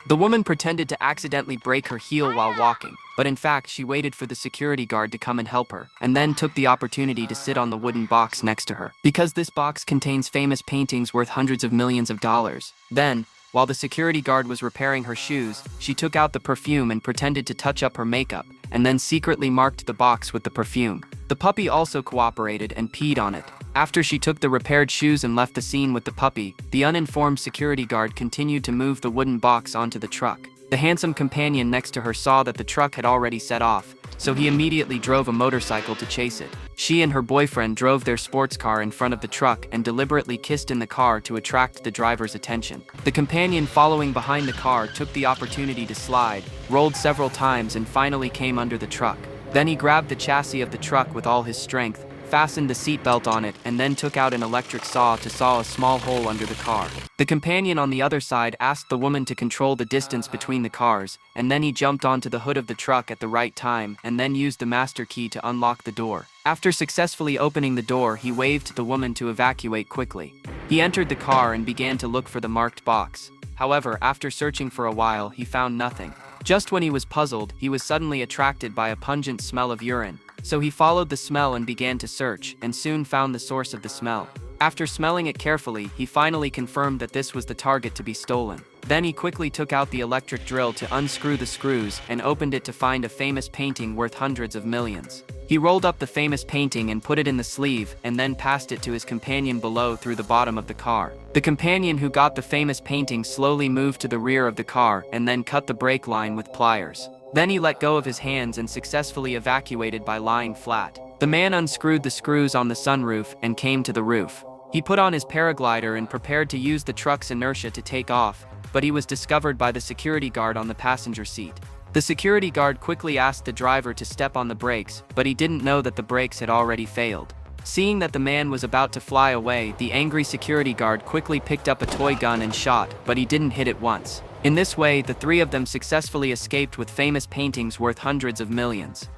The woman pretended to accidentally break her heel while walking, but in fact she waited for the security guard to come and help her, and then took the opportunity to sit on the wooden box next to her, because this box contains famous paintings worth hundreds of millions of dollars. Then, while the security guard was repairing her shoes, she took out the perfume and pretended to touch up her makeup, and then secretly marked the box with the perfume. The puppy also cooperated and peed on it. After she took the repaired shoes and left the scene with the puppy, the uninformed security guard continued to move the wooden box onto the truck. The handsome companion next to her saw that the truck had already set off, so he immediately drove a motorcycle to chase it. She and her boyfriend drove their sports car in front of the truck and deliberately kissed in the car to attract the driver's attention. The companion following behind the car took the opportunity to slide, rolled several times and finally came under the truck. Then he grabbed the chassis of the truck with all his strength, fastened the seatbelt on it, and then took out an electric saw to saw a small hole under the car. The companion on the other side asked the woman to control the distance between the cars, and then he jumped onto the hood of the truck at the right time and then used the master key to unlock the door. After successfully opening the door, he waved to the woman to evacuate quickly. He entered the car and began to look for the marked box. However, after searching for a while, he found nothing. Just when he was puzzled, he was suddenly attracted by a pungent smell of urine. So he followed the smell and began to search, and soon found the source of the smell. After smelling it carefully, he finally confirmed that this was the target to be stolen. Then he quickly took out the electric drill to unscrew the screws and opened it to find a famous painting worth hundreds of millions. He rolled up the famous painting and put it in the sleeve, and then passed it to his companion below through the bottom of the car. The companion who got the famous painting slowly moved to the rear of the car and then cut the brake line with pliers. Then he let go of his hands and successfully evacuated by lying flat. The man unscrewed the screws on the sunroof and came to the roof. He put on his paraglider and prepared to use the truck's inertia to take off, but he was discovered by the security guard on the passenger seat. The security guard quickly asked the driver to step on the brakes, but he didn't know that the brakes had already failed. Seeing that the man was about to fly away, the angry security guard quickly picked up a toy gun and shot, but he didn't hit it once. In this way, the three of them successfully escaped with famous paintings worth hundreds of millions.